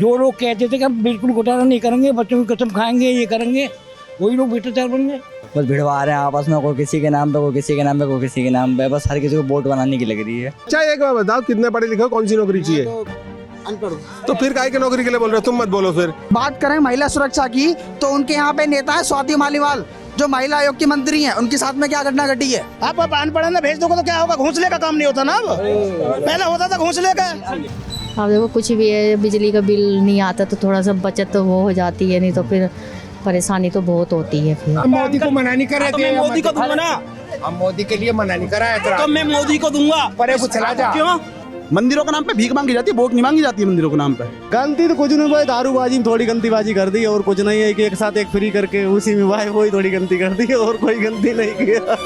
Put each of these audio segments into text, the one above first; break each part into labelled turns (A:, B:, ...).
A: जो लोग कहते थे कि हम बिल्कुल घोटाला नहीं करेंगे, बच्चों की कसम खाएंगे, ये करेंगे, वही लोग भ्रष्टाचार बन गए।
B: बस भिड़वा रहे हैं आपस में, कोई किसी के नाम पे, कोई किसी के नाम पे, कोई किसी के नाम पे, बस हर किसी को वोट बनाने की लग रही है।
C: अच्छा एक बार बताओ, कितने पढ़े लिखे हो, कौन सी नौकरी चाहिए? तो फिर काहे के नौकरी के लिए बोल रहे हो? तुम मत बोलो फिर।
D: बात करें महिला सुरक्षा की तो उनके यहाँ पे नेता है स्वाति मालीवाल, जो महिला आयोग की मंत्री हैं। उनके साथ में क्या घटना घटी है?
E: आप अनपढ़ ना भेज दोगे तो क्या होगा? घोंसले का काम नहीं होता ना, अब पहले होता था घोंसले का।
F: अब देखो कुछ भी है, बिजली का बिल नहीं आता तो थोड़ा सा बचत तो वो हो जाती है, नहीं तो फिर परेशानी तो बहुत होती है। फिर
A: मोदी को मना नहीं कर रहे थे,
E: मोदी को दूंगा ना,
A: हम मोदी के लिए मना नहीं कराया
E: तो मैं मोदी को दूंगा।
A: परे कुछ चला जा।
E: क्यों?
G: मंदिरों के नाम पे भीख मांगी जाती है, वोट नहीं मांगी जाती है मंदिरों के नाम पे।
H: गलती तो कुछ नहीं भाई, दारूबाजी में थोड़ी गलतीबाजी कर दी और कुछ नहीं है कि एक साथ एक फ्री करके उसी में भाई वही थोड़ी गलती कर दी और कोई गलती नहीं किया।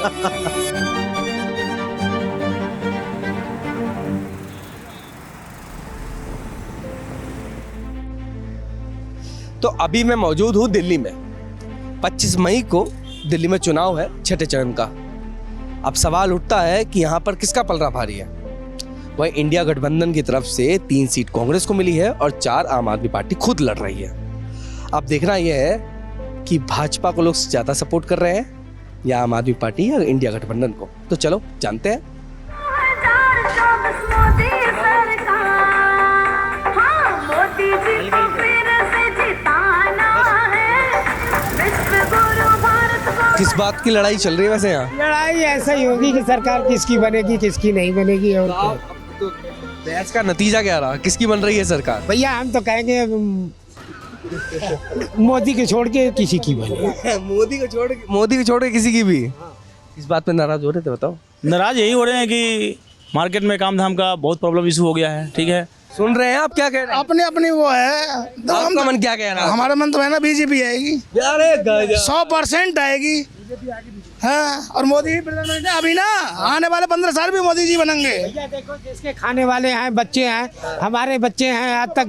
I: तो अभी मैं मौजूद हूँ दिल्ली में। 25 मई को दिल्ली में चुनाव है, छठे चरण का। अब सवाल उठता है कि यहाँ पर किसका पलड़ा भारी है। वह इंडिया गठबंधन की तरफ से 3 सीट कांग्रेस को मिली है और 4 आम आदमी पार्टी खुद लड़ रही है। अब देखना यह है कि भाजपा को लोग ज़्यादा सपोर्ट कर रहे हैं या आम आदमी पार्टी या इंडिया गठबंधन को। तो चलो जानते हैं। किस बात की लड़ाई चल रही है वैसे यहाँ?
A: लड़ाई ऐसा ही होगी कि सरकार किसकी बनेगी, किसकी नहीं बनेगी। और
I: तो बहस का नतीजा क्या रहा? किसकी बन रही है सरकार?
A: भैया हम तो कहेंगे मोदी के छोड़ के किसी की बने।
I: मोदी को छोड़ के किसी की भी? इस बात पे नाराज हो रहे थे, बताओ।
G: नाराज यही हो रहे हैं कि मार्केट में काम धाम का बहुत प्रॉब्लम इशू हो गया है। ठीक है,
I: सुन रहे हैं आप क्या कह रहे हैं?
E: अपने अपनी वो है,
I: आपका मन क्या कह रहा है?
E: हमारा मन तो है ना बीजेपी आएगी, 100% आएगी। हाँ, और मोदी ही प्रधानमंत्री अभी ना, आने वाले 15 साल भी मोदी जी बनेंगे।
A: भैया देखो, जिसके खाने वाले हैं बच्चे हैं, हमारे बच्चे हैं, आज तक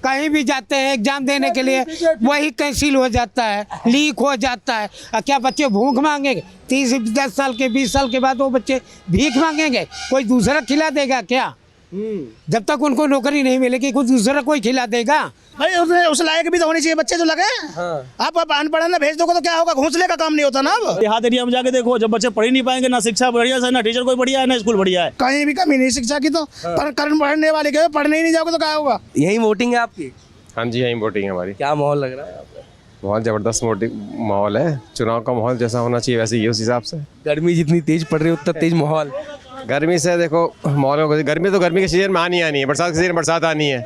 A: कहीं भी जाते हैं एग्जाम देने के लिए, वही कैंसिल हो जाता है, लीक हो जाता है। क्या बच्चे भूख मांगेंगे? 10 साल के 20 साल के बाद वो बच्चे भीख मांगेंगे? कोई दूसरा खिला देगा क्या? जब तक उनको नौकरी नहीं मिलेगी कुछ दूसरा कोई खिला देगा?
E: भाई उस लायक भी तो होनी चाहिए बच्चे जो लगे। आप अनपढ़ ना भेज दोगे तो क्या होगा? घोंसले का काम नहीं होता ना। अब
G: देहात एरिया में जाके देखो, जब बच्चे पढ़ ही नहीं पाएंगे, ना शिक्षा बढ़िया है, ना टीचर कोई बढ़िया है, ना स्कूल बढ़िया है,
E: कहीं भी कमी नहीं शिक्षा की। तो पर पढ़ने वाले के पढ़ने ही नहीं जाओगे तो क्या होगा?
I: यही वोटिंग है आपकी?
C: हाँ जी, यही वोटिंग है हमारी।
I: क्या माहौल लग रहा है आपका?
C: बहुत जबरदस्त माहौल है। चुनाव का माहौल जैसा होना चाहिए वैसे ही उस हिसाब से।
I: गर्मी जितनी तेज पड़ रही है उतना तेज माहौल।
C: गर्मी से देखो माहौल में, गर्मी तो गर्मी के सीजन में आनी है, बरसात के सीजन में बरसात आनी है।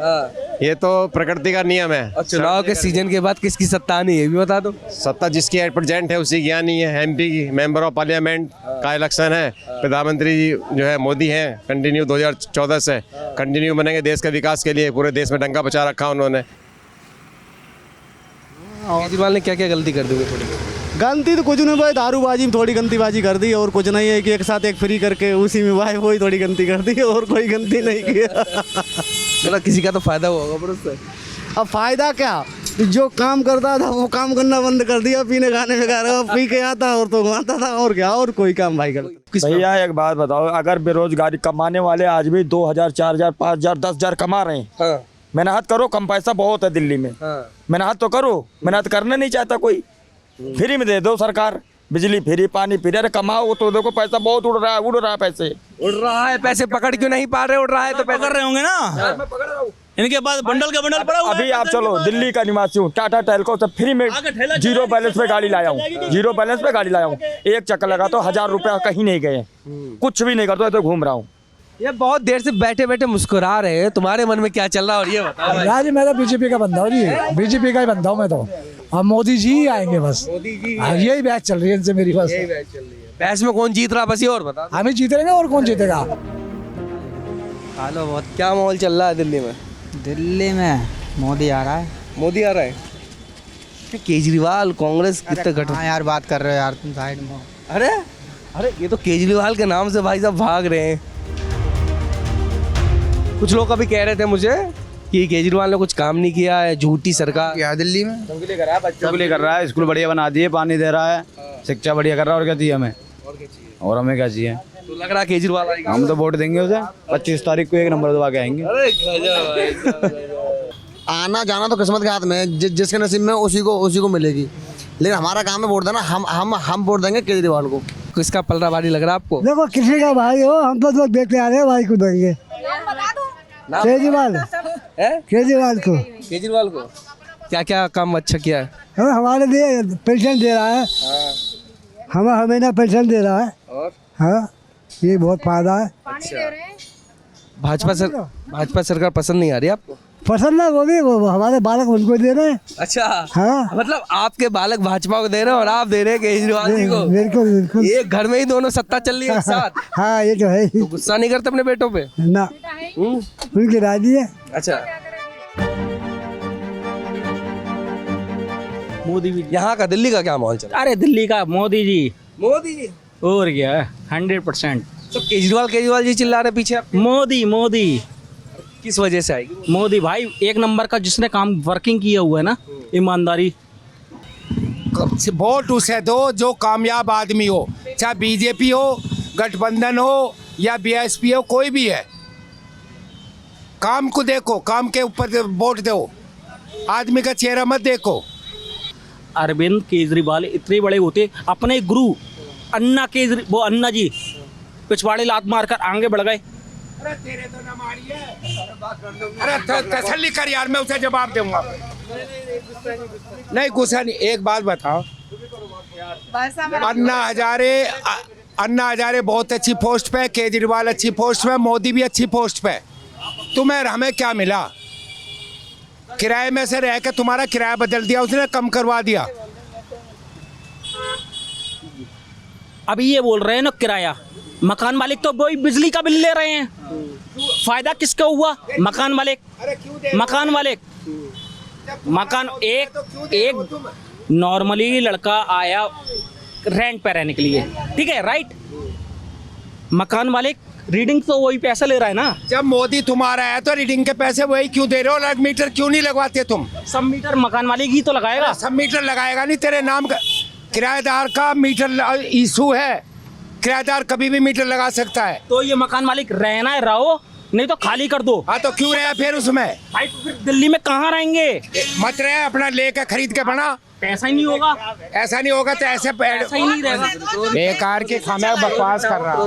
C: ये तो प्रकृति का नियम है।
I: और चुनाव के सीजन के बाद किसकी सत्ता आनी है ये भी बता दो।
C: सत्ता जिसकी एट है उसी की आनी है। MP की मेंबर ऑफ पार्लियामेंट का इलेक्शन है। प्रधानमंत्री जी जो है मोदी हैं, कंटिन्यू 2014 से कंटिन्यू बनेंगे देश के विकास के लिए। पूरे देश में डंका बचा रखा उन्होंने।
I: केजरीवाल ने क्या क्या गलती कर दी? थोड़ी
H: गलती तो कुछ नहीं भाई, दारूबाजी में थोड़ी गलतीबाजी कर दी और कुछ नहीं है कि एक साथ एक फ्री करके उसी में भाई वही थोड़ी गलती कर दी और कोई गलती नहीं किया।
I: मतलब किसी का तो फायदा होगा पर उससे।
H: अब फायदा क्या, जो काम करता था वो काम करना बंद कर दिया, पीने खाने में पी के आता और तो घुमाता था, और क्या, और कोई काम भाई करता।
J: भैया एक बात बताओ, अगर बेरोजगारी कमाने वाले आज भी 2000, 4000, 5000, 10,000 कमा रहे हैं, मेहनत करो, कम पैसा बहुत है दिल्ली में, मेहनत तो करो। मेहनत करना नहीं चाहता कोई, फ्री में दे दो सरकार, बिजली फ्री, पानी फ्री। अरे कमाओ तो देखो, पैसा बहुत उड़ रहा है पैसे।
I: उड़ रहा है पैसे, पकड़ क्यों नहीं पा रहे? उड़ रहा है तो
G: पकड़ रहे होंगे ना।
I: मैं पकड़ रहा हूँ।
G: इनके पास बंडल का बंडल पड़ा हुआ है।
J: अभी आप चलो, दिल्ली का निवासी हूँ, टाटा टेल्को से फ्री में जीरो बैलेंस पे गाड़ी लाया हूँ, जीरो बैलेंस पे गाड़ी लाया हूँ। एक चक्कर लगा तो 1000 रुपया कहीं नहीं गए, कुछ भी नहीं करता तो घूम रहा हूँ।
I: ये बहुत देर से बैठे बैठे मुस्कुरा रहे हैं, तुम्हारे मन में क्या चल रहा है? और ये बताओ।
K: यार मैं तो बीजेपी का बंदा हूँ जी, बीजेपी का ही बंदा हूँ मैं तो। अब मोदी जी ही आएंगे बस, यही बहस चल रही है इनसे मेरी बस।
I: बहस में कौन जीत रहा बस ये और बता।
K: हम ही जीतेंगे और कौन जीतेगा?
I: हेलो, बहुत क्या माहौल चल रहा है दिल्ली में?
B: दिल्ली में मोदी आ रहा है।
I: मोदी आ रहा है? केजरीवाल कांग्रेस कितने गठन?
B: हाँ यार, बात कर रहे हो यार तुम साइड में।
I: अरे ये तो केजरीवाल के नाम से भाई साहब भाग रहे हैं। कुछ लोग अभी कह रहे थे मुझे कि केजरीवाल ने कुछ काम नहीं किया है, झूठी सरकार।
B: क्या दिल्ली में
G: बच्चों के लिए कर रहा है, स्कूल बढ़िया बना दिए, पानी दे रहा है, शिक्षा बढ़िया कर रहा है। और क्या चाहिए हमें? और हमें क्या चाहिए?
I: तो लग रहा है केजरीवाल आएगा।
G: हम तो वोट देंगे उसे, 25 तारीख को 1 नंबर दबा के आएंगे।
I: अरे गजब भाई।
L: आना जाना तो किस्मत के हाथ में है, जिसके नसीब में उसी को मिलेगी। लेकिन हमारा काम है वोट देना। हम वोट देंगे केजरीवाल को।
I: किसका पलड़ा भारी लग रहा है आपको?
K: देखो किसी का भाई हो, हम तो देखते आ रहे हैं, भाई को देंगे केजरीवाल को।
I: केजरीवाल को क्या क्या काम अच्छा किया है?
K: हमारे लिए पेंशन दे रहा है, हमें महीना पेंशन दे रहा है।
I: और
K: हाँ, ये बहुत फायदा है।
I: भाजपा सरकार पसंद नहीं आ रही आपको?
K: पसंद है, वो हमारे बालक उनको दे रहे हैं।
I: अच्छा,
K: हाँ,
I: मतलब आपके बालक भाजपा को दे रहे हैं और आप दे रहे हैं केजरीवाल जी को।
K: बिल्कुल
I: ये घर में ही दोनों सत्ता चल रही है एक साथ।
K: हाँ, ये तो है ही।
I: तो गुस्सा नहीं करते अपने बेटों पे?
K: ना, उनकी राजी है।
I: अच्छा,
M: मोदी भी।
I: यहाँ का दिल्ली का क्या माहौल चल रहा है?
M: अरे दिल्ली का मोदी जी और क्या है 100%।
I: सब केजरीवाल जी चिल्ला रहे पीछे आप।
M: मोदी
I: किस वजह से आएगी?
M: मोदी भाई एक नंबर का, जिसने काम वर्किंग किया हुआ है ना, ईमानदारी।
A: वोट उसे दो जो कामयाब आदमी हो, चाहे बीजेपी हो, गठबंधन हो या बीएसपी हो, कोई भी है। काम को देखो, काम के ऊपर वोट दो, आदमी का चेहरा मत देखो।
M: अरविंद केजरीवाल इतने बड़े होते, अपने गुरु अन्ना जी पिछवाड़े लात मारकर आगे बढ़ गए।
A: अरे तेरे तो ना मारी है। अरे तसल्ली कर यार, मैं उसे जवाब दूंगा। नहीं गुस्सा नहीं। एक बात बताओ, अन्ना हजारे बहुत अच्छी पोस्ट पे, केजरीवाल अच्छी पोस्ट पे, मोदी भी अच्छी पोस्ट पे। तुम्हें हमें क्या मिला? किराए में से रह के तुम्हारा किराया बदल दिया उसने, कम करवा दिया।
M: अभी ये बोल रहे हैं ना किराया, मकान मालिक तो वही बिजली का बिल ले रहे हैं। फायदा किसका हुआ? मकान एक नॉर्मली लड़का आया रेंट पे रहने के लिए, ठीक है, राइट। मकान मालिक रीडिंग तो वही पैसा ले रहा है ना।
A: जब मोदी तुम्हारा है तो रीडिंग के पैसे वही क्यों दे रहे हो? अलग मीटर क्यों नहीं लगवाते तुम?
M: सब मीटर मकान मालिक ही तो लगाएगा।
A: सब मीटर लगाएगा नहीं, तेरे नाम का किराएदार का मीटर इशू है। किराएदार कभी भी मीटर लगा सकता है।
M: तो ये मकान मालिक रहना है, रहो, नहीं तो खाली कर दो।
A: हाँ, तो क्यों रहे फिर उसमें?
M: भाई तो फिर दिल्ली में कहाँ रहेंगे?
A: मत रहे, अपना लेकर खरीद के बना।
M: पैसा ही नहीं होगा।
A: ऐसा नहीं होगा तो ऐसे
M: पैसा ही नहीं रहेगा।
A: बेकार के खाना बकवास कर रहा।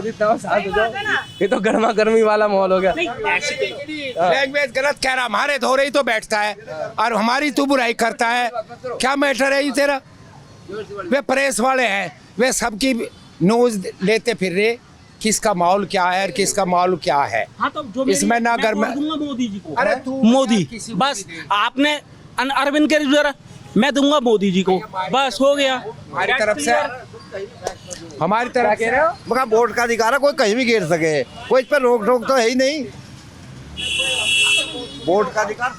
I: ये तो गर्मा गर्मी वाला माहौल हो गया।
A: लैंग्वेज गलत कह रहा, हमारे धोरे ही तो बैठता है और हमारी तू बुराई करता है। क्या मैटर है ये तेरा? वे प्रेस वाले हैं, वे सबकी न्यूज लेते फिर रहे, किसका माहौल क्या है और किसका माहौल क्या है।
M: हाँ, तो जो
A: इसमें ना घर में
M: मोदी जी को।
A: अरे तू
M: मोदी बस, आपने अरविंद केजरीवाल, मैं दूंगा मोदी जी को, बस हो गया।
A: हमारी तरफ से, हमारी तरफ से
L: मगर वोट का अधिकार है, कोई कहीं भी गिर सके, कोई इस पर रोक टोक तो है ही नहीं। वोट का अधिकार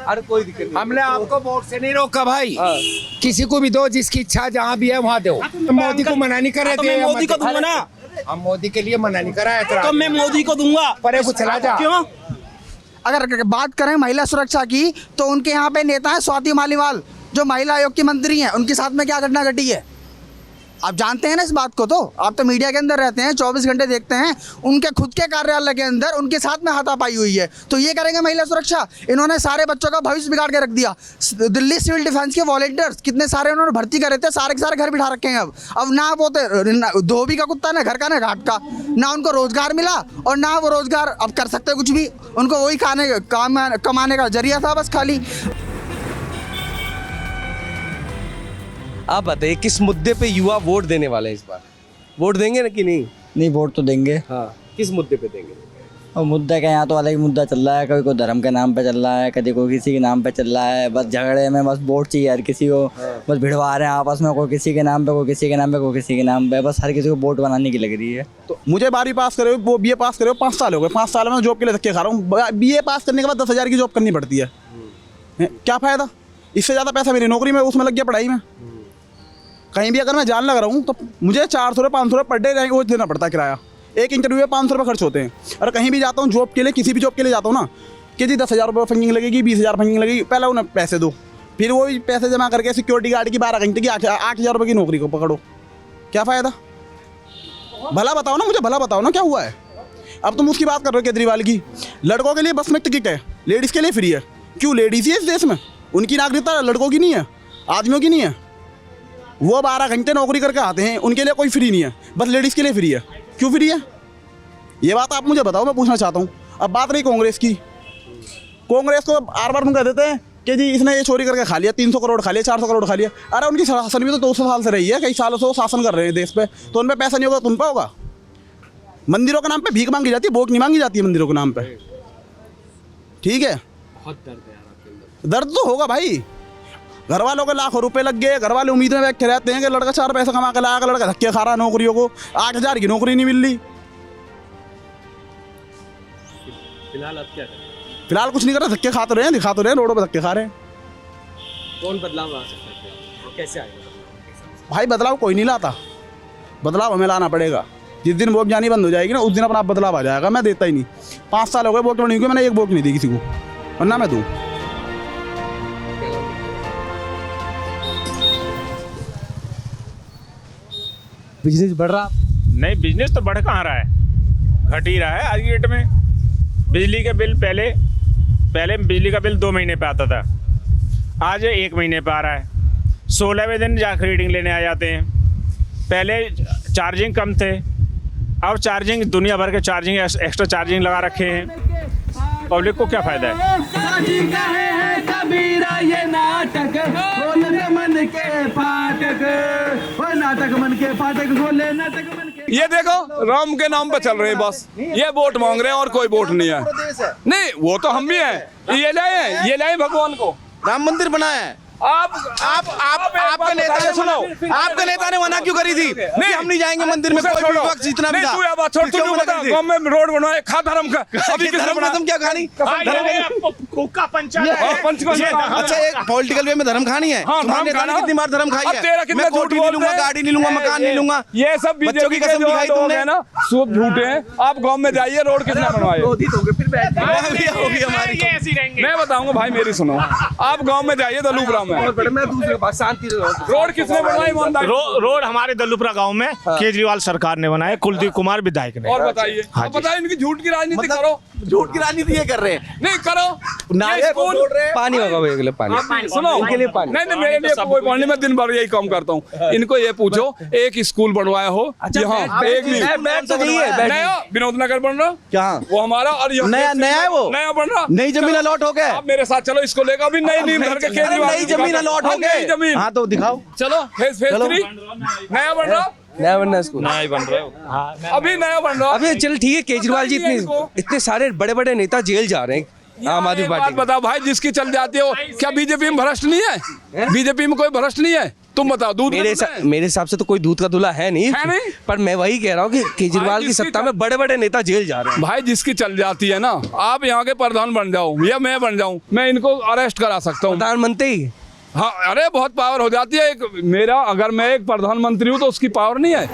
I: अरे कोई दिक्कत नहीं।
A: हमने आपको वोट से नहीं रोका भाई। किसी को भी दो, जिसकी इच्छा जहाँ भी है वहाँ दो। मोदी को मना नहीं कर रहे थे।
M: मोदी को दूंगा ना,
A: हम मोदी के लिए मना नहीं कर रहे थे।
M: तो मैं मोदी को दूंगा।
A: परे को चला जा।
M: क्यों?
D: अगर बात करें महिला सुरक्षा की, तो उनके यहाँ पे नेता है स्वाति मालीवाल, जो महिला आयोग की मंत्री हैं। उनके साथ में क्या घटना घटी है आप जानते हैं ना इस बात को? तो आप तो मीडिया के अंदर रहते हैं, 24 घंटे देखते हैं। उनके खुद के कार्यालय के अंदर उनके साथ में हाथापाई हुई है, तो ये करेंगे महिला सुरक्षा? इन्होंने सारे बच्चों का भविष्य बिगाड़ के रख दिया। दिल्ली सिविल डिफेंस के वॉलंटियर्स कितने सारे उन्होंने भर्ती करे थे, सारे के सारे घर बिठा रखे हैं। अब ना वो धोबी का कुत्ता, ना घर का ना घाट का, ना उनको रोजगार मिला और ना वो रोजगार अब कर सकते कुछ भी। उनको वही कमाने का जरिया था बस खाली।
I: आप बताइए किस मुद्दे पे युवा वोट देने वाले हैं इस बार? वोट देंगे ना कि नहीं?
B: नहीं, वोट तो देंगे।
I: हाँ, किस मुद्दे पे देंगे?
B: और मुद्दा क्या, यहाँ तो अलग ही मुद्दा चल रहा है। कभी कोई धर्म के नाम पे चल रहा है, कभी कोई किसी के नाम पे चल रहा है। बस झगड़े में बस वोट चाहिए हर किसी को। बस भिड़वा रहे हैं आपस में, कोई किसी के नाम पे, कोई किसी के नाम पे, कोई किसी के नाम पे। बस हर किसी को वोट बनाने की लग रही है।
E: तो मुझे 12वीं पास करे, वो BA पास करे, 5 साल हो गए। 5 साल में जॉब के लिए धक्के खा रहा हूँ। BA पास करने के बाद 10,000 की जॉब करनी पड़ती है। क्या फ़ायदा? इससे ज़्यादा पैसा मेरी नौकरी में उसमें लग गया, पढ़ाई में। कहीं भी अगर मैं जान लग रहा हूँ तो मुझे 400 500 पर डे वो देना पड़ता है किराया। एक इंटरव्यू में 500 रुपये खर्च होते हैं। और कहीं भी जाता हूँ जॉब के लिए, किसी भी जॉब के लिए जाता हूँ ना, कि जी 10,000 रुपये फंडिंग लगेगी, 20,000 फंडिंग लगेगी, पहले उन्हें पैसे दो, फिर वो भी पैसे जमा करके सिक्योरिटी गार्ड की 12 घंटे की 8,000 रुपये की नौकरी को पकड़ो। क्या फ़ायदा? भला बताओ ना, मुझे भला बताओ ना क्या हुआ है। अब तुम उसकी बात कर रहे हो केजरीवाल की। लड़कों के लिए बस में टिकट है, लेडीज़ के लिए फ्री है। क्यों लेडीज ही है इस देश में? उनकी नागरिकता लड़कों की नहीं है, आदमियों की नहीं है। वो 12 घंटे नौकरी करके आते हैं, उनके लिए कोई फ्री नहीं है, बस लेडीज़ के लिए फ्री है। क्यों फ्री है? ये बात आप मुझे बताओ, मैं पूछना चाहता हूँ। अब बात रही कांग्रेस की। कांग्रेस को बार बार हम कह देते हैं कि जी इसने ये चोरी करके खा लिया, 300 करोड़ खा लिया, 400 करोड़ खा लिया। अरे उनकी शासन भी तो 200 साल से रही है, कई सालों से वो शासन कर रहे हैं देश पे, तो उन पर पैसा नहीं होगा तो उन पर होगा। मंदिरों के नाम पे भीख मांगी जाती है, वोट नहीं मांगी जाती है मंदिरों के नाम पे। ठीक है, दर्द तो होगा भाई। घर वालों के लाखों रुपए लग गए, घर वाले उम्मीद में बैठे रहते हैं कि लड़का 4 पैसा कमा के लाएगा, लड़का धक्के खा रहा है नौकरियों को, 8,000 की नौकरी नहीं मिल रही।
I: फिलहाल आप क्या करें?
E: फिलहाल कुछ नहीं कर रहे, धक्के खाते रहे हैं, दिखा तो रहे हैं, रोडों पर धक्के खा रहे हैं।
I: कौन बदलाव ला सकता है और कैसे आएगा?
E: भाई बदलाव कोई नहीं लाता, बदलाव हमें लाना पड़ेगा। जिस दिन वोट जानी बंद हो जाएगी ना, उस दिन अपना बदलाव आ जाएगा। मैं देता ही नहीं, 5 साल हो गए वोट नहीं हुई, मैंने एक वोट नहीं दी किसी को, वरना मैं दूँ।
I: बिजनेस बढ़ रहा?
N: नहीं, बिजनेस तो बढ़ कहाँ रहा है, घट ही रहा है आज की डेट में। बिजली के बिल पहले बिजली का बिल 2 महीने पे आता था, आज 1 महीने पे आ रहा है। 16वें दिन जाकर रीडिंग लेने आ जाते हैं। पहले चार्जिंग कम थे, अब चार्जिंग दुनिया भर के चार्जिंग एक्स्ट्रा चार्जिंग लगा रखे हैं। पब्लिक को क्या फ़ायदा है?
O: ये देखो राम के नाम पे चल रहे हैं बस, ये वोट मांग रहे हैं और कोई वोट नहीं है। नहीं, वो तो हम भी हैं, ये लाए भगवान को,
E: राम मंदिर बनाया है।
O: आपके नेता ने सुनो,
E: आपके नेता ने मना क्यों करी थी? नहीं, हम नहीं जाएंगे मंदिर में, कोई भी वक्त जितना भी था।
O: तू बात छोड़, तू बता गांव में रोड बनवाए, खा धर्म का, अभी किसने बनाया?
E: धर्म क्या खानी?
N: कुका पंचायत।
E: अच्छा, एक पॉलिटिकल वे में धर्म खानी है? तुम्हारे नेता ने कितनी बार धर्म खाई है?
O: तेरा कितना झूठ
E: नहीं लूंगा, गाड़ी नहीं लूंगा, मकान नहीं लूंगा,
O: ये सब
E: बच्चों की कसम खाई
O: लोग हैं ना, सब झूठे हैं। आप गांव में जाइए, रोड किसने बनवाए? मैं बताऊंगा भाई, मेरी सुनो, आप गांव में जाइए दलूपरा में, रोड किसने बनाई?
N: रोड हमारे दल्लूपुरा गांव में केजरीवाल सरकार ने बनाया, कुलदीप कुमार विधायक ने।
O: और बताइए, बताइए इनकी झूठ की राजनीति करो।
E: झूठ की राजनीति ये कर रहे हैं?
O: नहीं करो,
I: पानी होगा भाई, अगले पानी
O: सुनो,
I: इनके लिए पानी
O: नहीं, मेरे लिए कोई पानी, मैं दिन भर यही काम करता हूँ। इनको ये पूछो, एक स्कूल बनवाया हो यहाँ? एक नहीं, विनोद नगर बन रहा,
E: क्या
O: वो हमारा, और
E: नया है, वो
O: नया बन रहा,
E: नई जमीन अलॉट हो गए।
O: आप मेरे साथ चलो, इसको लेकर अभी नई नींव धर के केजरीवाल
E: नई जमीन अलॉट हो गए।
O: जमीन,
E: हाँ तो दिखाओ,
O: चलो फेज 3 नया बन रहा,
I: नया बनना स्कूल,
N: नया ही बन रहे हो।
O: अभी नया बन रहा।
I: अभी चल ठीक है, केजरीवाल जी इतने सारे बड़े बड़े नेता जेल जा रहे हैं आम आदमी पार्टी।
O: बताओ भाई, जिसकी चल जाती हो, क्या बीजेपी में भ्रष्ट नहीं है? बीजेपी में कोई भ्रष्ट नहीं है? तुम बताओ। दूध
I: मेरे हिसाब से तो कोई दूध का दूल्हा है नहीं, पर मैं वही कह रहा हूँ कि केजरीवाल की सत्ता में बड़े बड़े नेता जेल जा रहे हैं।
O: भाई जिसकी चल जाती है ना, आप यहाँ के प्रधान बन जाओ या मैं बन जाऊँ, मैं इनको अरेस्ट करा सकता हूँ।
I: प्रधानमंत्री,
O: हाँ, अरे बहुत पावर हो जाती है। अगर मैं एक प्रधानमंत्री हूँ तो उसकी पावर नहीं है।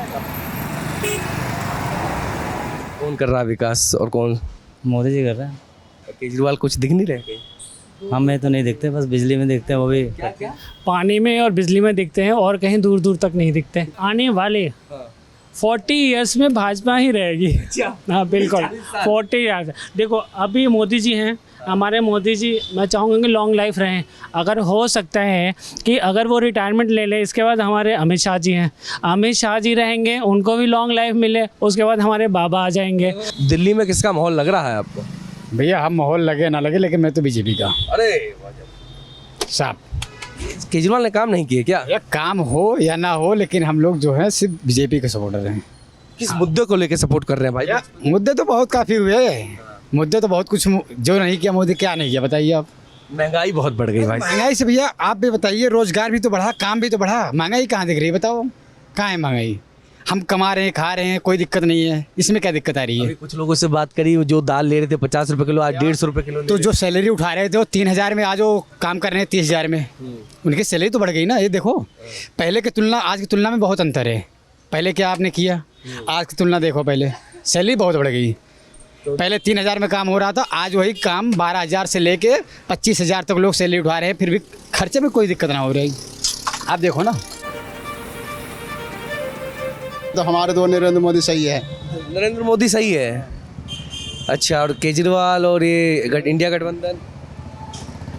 I: कौन कर रहा है विकास और कौन?
B: मोदी जी कर रहे हैं।
I: केजरीवाल कुछ दिख नहीं रहे?
B: हमें तो नहीं दिखते, बस बिजली में दिखते हैं, वो भी
M: पानी में और बिजली में दिखते हैं, और कहीं दूर दूर तक नहीं दिखते। आने वाले 40 ईयर्स में भाजपा ही रहेगी। हाँ बिल्कुल, 40 ईयर्स। देखो अभी मोदी जी हैं, हमारे मोदी जी, मैं चाहूँगा कि लॉन्ग लाइफ रहें। अगर हो सकता है कि अगर वो रिटायरमेंट ले ले, इसके बाद हमारे अमित शाह जी हैं, अमित शाह जी रहेंगे, उनको भी लॉन्ग लाइफ मिले, उसके बाद हमारे बाबा आ जाएंगे।
I: दिल्ली में किसका माहौल लग रहा है आपको?
K: भैया हम माहौल लगे ना लगे, लेकिन मैं तो बीजेपी का।
I: अरे
K: साहब,
I: केजरीवाल ने काम नहीं किए क्या?
K: ये काम हो या ना हो, लेकिन हम लोग जो है सिर्फ बीजेपी के सपोर्टर हैं।
I: किस मुद्दे को लेकर सपोर्ट कर रहे हैं भाई?
K: मुद्दे तो बहुत काफ़ी हुए, मुद्दे तो बहुत कुछ, जो नहीं किया मोदी, क्या नहीं किया बताइए आप?
I: महंगाई बहुत बढ़ गई भाई।
K: महंगाई से भैया आप भी बताइए, रोजगार भी तो बढ़ा, काम भी तो बढ़ा, महंगाई कहाँ दिख रही है बताओ? कहाँ है महंगाई? हम कमा रहे हैं, खा रहे हैं, कोई दिक्कत नहीं है, इसमें क्या दिक्कत आ रही है?
I: अभी कुछ लोगों से बात करी, जो दाल ले रहे थे 50 रुपए किलो, आज 150 रुपए किलो।
K: तो जो सैलरी उठा रहे थे वो 3000 में, आज वो काम कर रहे हैं 30,000 में। उनकी सैलरी तो बढ़ गई ना। ये देखो, पहले की तुलना आज की तुलना में बहुत अंतर है। पहले क्या आपने किया, आज की तुलना देखो, पहले सैलरी बहुत बढ़ गई। पहले 3000 में काम हो रहा था, आज वही काम 12,000 से लेके 25,000 तक लोग सैलरी उठा रहे हैं, फिर भी खर्चे में कोई दिक्कत ना हो रही। आप देखो ना।
E: तो हमारे तो नरेंद्र मोदी सही है।
I: नरेंद्र मोदी सही है। अच्छा, और केजरीवाल और ये इंडिया गठबंधन?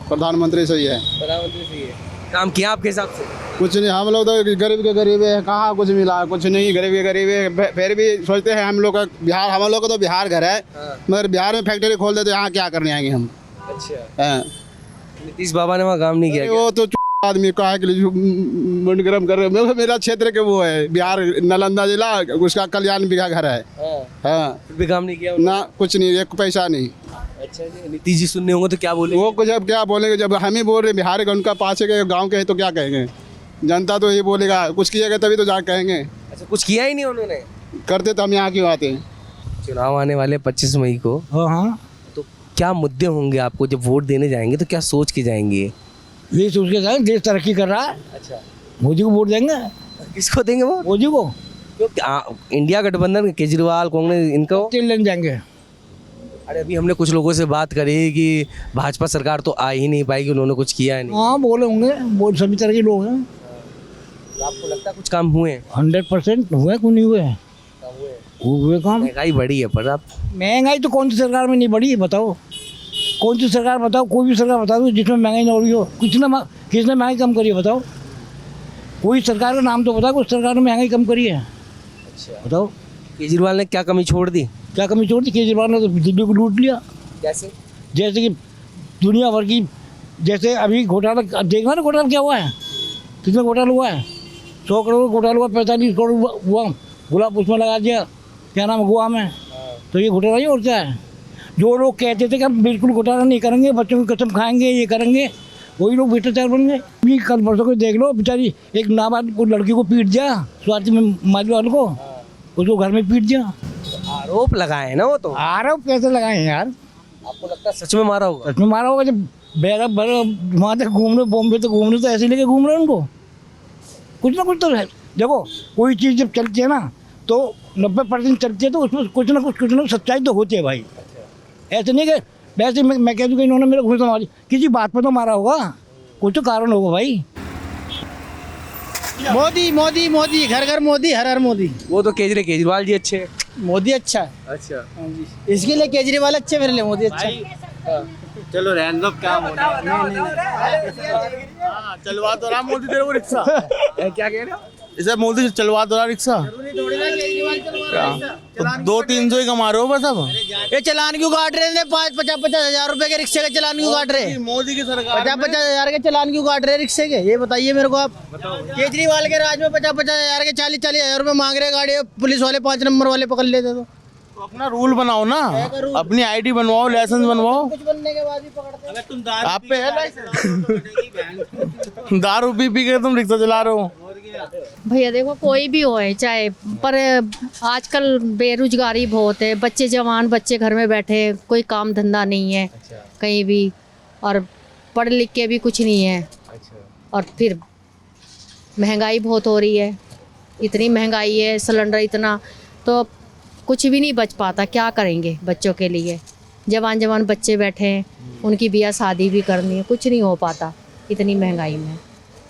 E: प्रधानमंत्री सही है।
I: प्रधानमंत्री सही है। काम किया आपके हिसाब से?
E: कुछ नहीं, हम लोग तो गरीब के गरीब है, कहाँ कुछ मिला, कुछ नहीं, गरीब के गरीब है। फिर भी सोचते हैं हम लोग का बिहार, हम लोग का तो बिहार घर है, मगर बिहार में फैक्ट्री खोल दे तो यहाँ क्या करने आएंगे हम।
I: अच्छा, नीतीश बाबा ने वहाँ काम नहीं किया?
E: वो तो आदमी का है कि मुंड गर्म कर रहे हैं। मेरा क्षेत्र के वो है बिहार, नालंदा जिला, उसका कल्याण बिघा घर है। हाँ,
I: फिर भी काम नहीं किया
E: ना, कुछ नहीं, एक पैसा नहीं।
I: अच्छा जी, नीतीश जी सुनने होंगे तो क्या बोलेंगे?
E: वो कुछ अब क्या बोलेंगे, जब हम ही बोल रहे बिहार का, उनका पास के गांव के है तो क्या कहेंगे? जनता तो ये बोलेगा, कुछ किएगा तभी तो जा कहेंगे।
I: अच्छा, कुछ किया ही नहीं उन्होंने?
E: करते तो हम यहाँ क्यों आते?
I: चुनाव आने वाले 25 मई को।
A: हाँ,
I: तो क्या मुद्दे होंगे आपको जब वोट देने जाएंगे, तो क्या सोच के जाएंगे?
A: ये सोच के जाए देश तरक्की कर रहा है।
I: अच्छा,
A: मोदी को वोट देंगे।
I: किसको देंगे वो?
A: मोदी को।
I: इंडिया गठबंधन, केजरीवाल, कांग्रेस, इनको
A: लेने जाएंगे।
I: अरे अभी हमने कुछ लोगों से बात करी कि भाजपा सरकार तो आ ही नहीं पाएगी, उन्होंने कुछ किया है नहीं।
A: हाँ, बोले होंगे, बहुत सभी तरह के लोग हैं।
I: तो आपको लगता है कुछ काम हुए?
A: 100% हुए, क्यों नहीं हुए? हुए काम।
I: महंगाई बढ़ी है, पर आप
A: महंगाई तो कौन सी सरकार में नहीं बढ़ी, बताओ कौन सी सरकार, बताओ कोई भी सरकार बताओ जिसमें महंगाई ना हो रही हो। किसने महंगाई कम करी है बताओ? कोई सरकार का नाम तो बताओ, उस सरकार ने महंगाई कम करी है।
I: अच्छा,
A: बताओ
I: केजरीवाल ने क्या कमी छोड़ दी?
A: क्या कमी छोड़ दी? केजरीवाल ने तो दिल्ली को लूट लिया।
I: कैसे?
A: जैसे कि दुनिया भर की, जैसे अभी घोटाला देखना ना, घोटाला क्या हुआ है, कितना घोटाला हुआ है। 100 करोड़ घोटाला हुआ, 45 करोड़ हुआ गुलाब उसमें लगा दिया, क्या नाम, गोवा में। तो ये घोटाला ही और क्या है? जो लोग कहते थे कि हम बिल्कुल घोटाला नहीं करेंगे, बच्चों की कसम खाएंगे, ये करेंगे, वही लोग भ्रष्टाचार बन गए। भी कल परसों को देख लो, बेचारी एक नाबालिग लड़की को पीट दिया, स्वाति में माली वाले को, उसको घर में पीट दिया।
I: आरोप लगाए हैं ना वो तो।
A: आरोप कैसे लगाए हैं यार?
I: आपको लगता है सच में मारा होगा?
A: सच में मारा होगा। जब बैग वहाँ तक घूम रहे, बॉम्बे तक घूम रहे, तो ऐसे लेके घूम रहे हैं उनको। कुछ ना कुछ तो है। देखो, कोई चीज़ जब चलती है ना तो 90% चलती है, तो उसमें कुछ ना कुछ सच्चाई तो होती है भाई। ऐसे नहीं कि वैसे मैं कह दूँ कि इन्होंने मेरे घुस मारी, किसी बात पर तो मारा होगा, कुछ तो कारण होगा भाई।
K: मोदी मोदी मोदी, घर घर मोदी, हर हर मोदी।
I: वो तो केजरीवाल जी अच्छे हैं।
K: मोदी अच्छा है।
I: अच्छा,
K: इसके लिए केजरीवाल अच्छे, मेरे लिए मोदी अच्छा है।
H: चलो रहने दो, क्या चलवा दो राम मोदी तेरे को रिक्शा।
I: क्या कह रहे हो?
H: इसे मोदी चलवा दो रिक्शा। 200-300 ही कमा रहे हो बस। अब
K: ये चलान क्यों काट रहे हैं? 50-50 हज़ार रुपए के रिक्शे के चलान क्यों काट रहे हैं?
H: मोदी की सरकार
K: 50-50 हज़ार के चलान क्यों काट रहे हैं रिक्शे के? ये बताइए मेरे को आप। केजरीवाल के राज में 50-50 हज़ार के 40-40 हज़ार रुपए मांग रहे हैं गाड़ी, पुलिस वाले 5 नंबर वाले पकड़ लेते तो
H: अपना रूल बनाओ ना, अपनी आईडी बनवाओ, लाइसेंस बनवाओ।
K: कुछ बनने के बाद ही पकड़ते हैं।
H: आप पे है लाइसेंस? दारू पी के तुम रिक्शा चला रहे हो।
F: भैया देखो, कोई भी हो चाहे, पर आजकल बेरोजगारी बहुत है, बच्चे जवान बच्चे घर में बैठे, कोई काम धंधा नहीं है कहीं भी, और पढ़ लिख के भी कुछ नहीं है। और फिर महंगाई बहुत हो रही है, इतनी महंगाई है, सिलेंडर इतना, तो कुछ भी नहीं बच पाता। क्या करेंगे बच्चों के लिए? जवान बच्चे बैठे हैं, उनकी ब्याह शादी भी करनी है, कुछ नहीं हो पाता इतनी महंगाई में।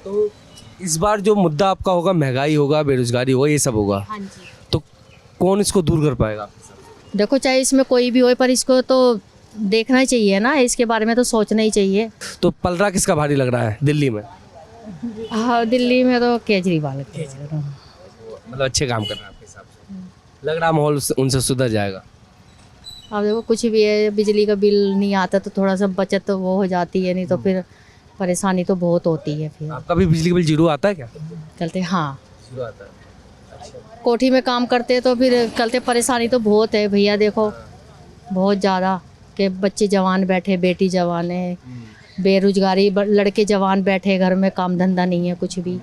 I: तो इस बार जो मुद्दा आपका होगा, महंगाई होगा, बेरोजगारी होगा, ये सब होगा।
F: हाँ जी।
I: तो कौन इसको दूर कर पाएगा?
F: देखो, चाहे इसमें कोई भी हो, पर इसको तो देखना ही चाहिए ना, इसके बारे में तो सोचना ही चाहिए।
I: तो पलड़ा किसका भारी लग रहा है दिल्ली में?
F: हाँ, दिल्ली में तो केजरीवाल।
I: मतलब अच्छे काम कर रहे हैं आपके हिसाब से? लग रहा माहौल उनसे सुधर जाएगा?
F: अब देखो, कुछ भी है, बिजली का बिल नहीं आता तो थोड़ा सा बचत तो वो हो जाती है, नहीं तो फिर परेशानी तो बहुत होती है। फिर
I: आपका भी बिजली का बिल जीरो आता है क्या?
F: चलते, हाँ,
I: जीरो आता है।
F: कोठी में काम करते तो फिर चलते, परेशानी तो बहुत है भैया। देखो, बहुत ज़्यादा कि बच्चे जवान बैठे, बेटी जवान है, बेरोजगारी, लड़के जवान बैठे घर में, काम धंधा नहीं है कुछ भी।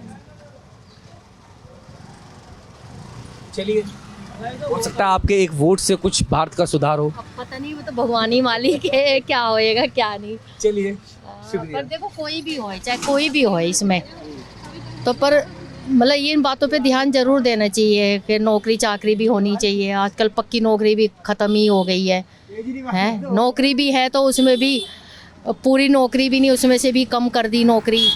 I: चलिए, हो सकता है आपके एक वोट से कुछ भारत का सुधार हो।
F: अब पता नहीं, वो तो भगवान ही मालिक है, क्या होएगा क्या नहीं।
I: चलिए,
F: पर देखो, कोई भी हो, चाहे कोई भी हो इसमें, तो पर मतलब ये इन बातों पे ध्यान जरूर देना चाहिए कि नौकरी चाकरी भी होनी चाहिए। आजकल पक्की नौकरी भी ख़त्म ही हो गई है। नौकरी भी है तो उसमें भी पूरी नौकरी भी नहीं, उसमें से भी कम कर दी नौकरी।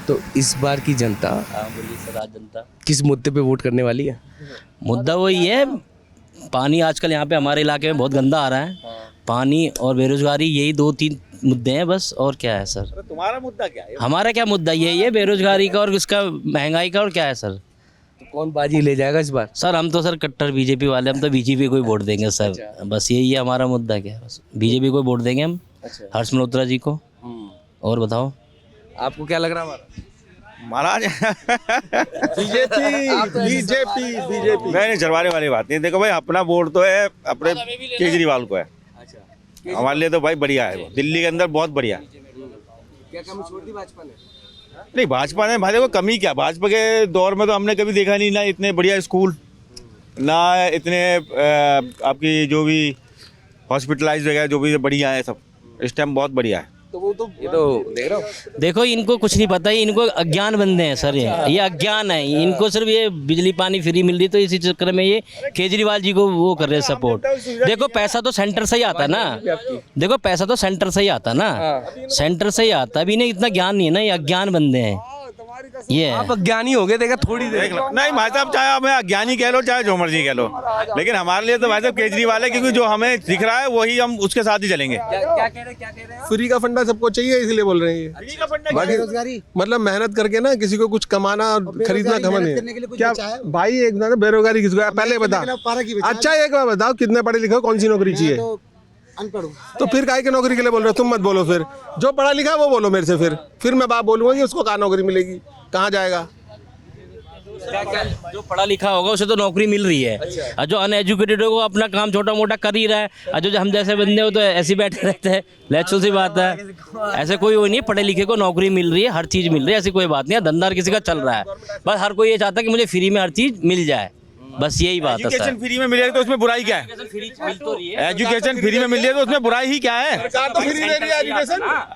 I: तो इस बार की जनता,
B: जनता
I: किस मुद्दे पे वोट करने वाली है?
B: मुद्दा वही है, पानी आजकल यहाँ पे हमारे इलाके में बहुत गंदा आ रहा है,
P: पानी और बेरोजगारी, यही 2-3 मुद्दे हैं बस, और क्या है सर?
I: तुम्हारा मुद्दा क्या है?
P: हमारा क्या मुद्दा, यही है बेरोजगारी का और उसका महंगाई का, और क्या है सर?
I: तो कौन बाजी ले जाएगा इस बार?
P: सर हम तो सर कट्टर बीजेपी वाले, हम तो बीजेपी को ही वोट देंगे सर। बस यही है हमारा मुद्दा, क्या है बस, बीजेपी को ही वोट देंगे हम, हर्ष मल्होत्रा जी को। और बताओ
I: आपको क्या लग रहा है
J: महाराज?
N: बीजेपी नहीं, चरवाने वाली बात नहीं। देखो भाई, अपना वोट तो है अपने केजरीवाल को है। हमारे लिए तो भाई बढ़िया है वो, दिल्ली के अंदर बहुत बढ़िया है।
I: क्या कमी छोड़ दी भाजपा ने?
N: नहीं, भाजपा ने भाई देखो कमी क्या, भाजपा के दौर में तो हमने कभी देखा नहीं ना इतने बढ़िया स्कूल, ना इतने आपकी जो भी हॉस्पिटलाइज वगैरह जो भी बढ़िया है सब, इस टाइम बहुत बढ़िया है।
I: तो वो तो ये तो देख रहा हूँ।
P: देखो इनको कुछ नहीं पता, इनको अज्ञान बंदे हैं सर, ये अज्ञान है इनको, सिर्फ ये बिजली पानी फ्री मिल रही, तो इसी चक्कर में ये केजरीवाल जी को वो कर रहे हैं सपोर्ट। देखो पैसा तो सेंटर से ही आता ना, देखो पैसा तो सेंटर से ही आता ना, सेंटर से ही आता, अभी नहीं इतना ज्ञान नहीं है ना, ये अज्ञान बंदे हैं ये।
I: आप अज्ञानी हो गए, देखा थोड़ी देर।
N: नहीं भाई साहब, चाहे हमें अज्ञानी कह लो चाहे जो मर्जी कह लो, लेकिन हमारे लिए तो भाई साहब केजरीवाल है, क्योंकि जो हमें दिख रहा है वही हम उसके साथ ही चलेंगे।
I: क्या कह रहे हैं?
C: फ्री का फंडा सबको चाहिए, इसलिए बोल रहे हैं
N: फ्री का फंडा
C: बाकी मतलब मेहनत करके ना, किसी को कुछ कमाना और खरीदना कमा नहीं। क्या भाई एक बेरोजगारी किसको, पहले बता। अच्छा एक बार बताओ, कितने पढ़े लिखे हो, कौन सी नौकरी चाहिए? तो फिर काहे के नौकरी के लिए बोल रहे हो? तुम मत बोलो, फिर जो पढ़ा लिखा वो बोलो मेरे से, फिर मैं बात बोलूंगा कि उसको कहाँ नौकरी मिलेगी, कहाँ जाएगा।
P: जो पढ़ा लिखा होगा उसे तो नौकरी मिल रही है, और जो अनएजुकेटेड होगा वो अपना काम छोटा मोटा कर ही रहा है, और जो हम जैसे बंदे हो तो ऐसे ही बैठे रहते हैं। नेचुरल सी बात है, ऐसे कोई वो नहीं है, पढ़े लिखे को नौकरी मिल रही है, हर चीज़ मिल रही है, ऐसी कोई बात नहीं है। धंधा किसी का चल रहा है, बस हर कोई ये चाहता है कि मुझे फ्री में हर चीज़ मिल जाए, बस यही बात है।
N: एजुकेशन फ्री में मिलेगी तो उसमें बुराई क्या है? एजुकेशन फ्री में मिल रही है तो उसमें बुराई ही क्या है?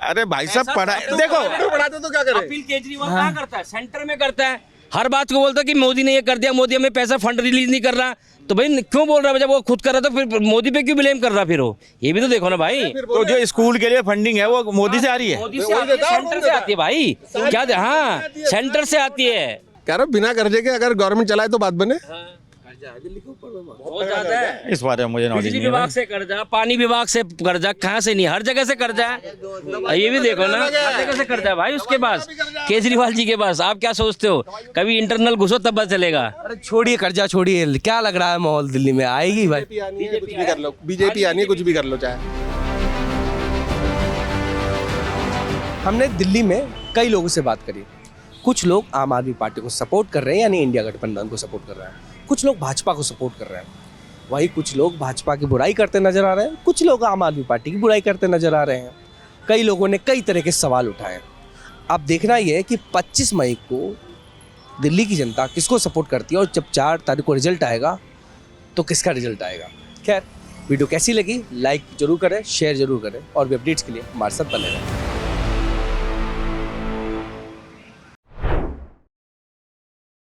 N: अरे भाई साहब पढ़ाई देखो,
C: पढ़ाते तो क्या करें?
P: अपील केजरीवाल क्या करता है, सेंटर में करता है, हर बात को बोलता है कि मोदी ने ये कर दिया, मोदी हमें पैसा फंड रिलीज नहीं कर रहा, तो भाई क्यों बोल रहा है? जब वो खुद कर रहा तो फिर मोदी पे क्यों ब्लेम कर रहा? फिर वो ये भी तो देखो ना भाई।
N: तो जो स्कूल के लिए फंडिंग है वो मोदी से आ रही है,
P: मोदी से आती है, सेंटर से आती है भाई, क्या? हाँ सेंटर से आती है।
C: कह रहा बिना कर्जे के अगर गवर्नमेंट चलाए तो बात बने।
P: बहुत ज्यादा है
N: इस बारे में मुझे नॉलेज
P: बिजली
N: नहीं है।
P: विभाग से कर्जा, पानी विभाग से कर्जा, कहाँ से नहीं, हर जगह से कर्जा है। ये भी देखो ना, हर जगह से कर्जा है भाई उसके पास, केजरीवाल जी के पास। आप क्या सोचते हो, कभी इंटरनल घुसो तब पता चलेगा।
I: अरे छोड़िए कर्जा, छोड़िए, क्या लग रहा है माहौल दिल्ली में आएगी भाई?
C: कुछ भी कर लो, बीजेपी आनी है, कुछ भी कर लो चाहे।
I: हमने दिल्ली में कई लोगों से बात करी, कुछ लोग आम आदमी पार्टी को सपोर्ट कर रहे हैं, यानी इंडिया गठबंधन को सपोर्ट कर रहे हैं, कुछ लोग भाजपा को सपोर्ट कर रहे हैं, वही कुछ लोग भाजपा की बुराई करते नजर आ रहे हैं, कुछ लोग आम आदमी पार्टी की बुराई करते नजर आ रहे हैं। कई लोगों ने कई तरह के सवाल उठाए। अब देखना ये है कि 25 मई को दिल्ली की जनता किसको सपोर्ट करती है, और जब 4 तारीख को रिजल्ट आएगा तो किसका रिजल्ट आएगा। खैर वीडियो कैसी लगी लाइक जरूर करें, शेयर जरूर करें, और भी अपडेट्स के लिए हमारे साथ बने रहें।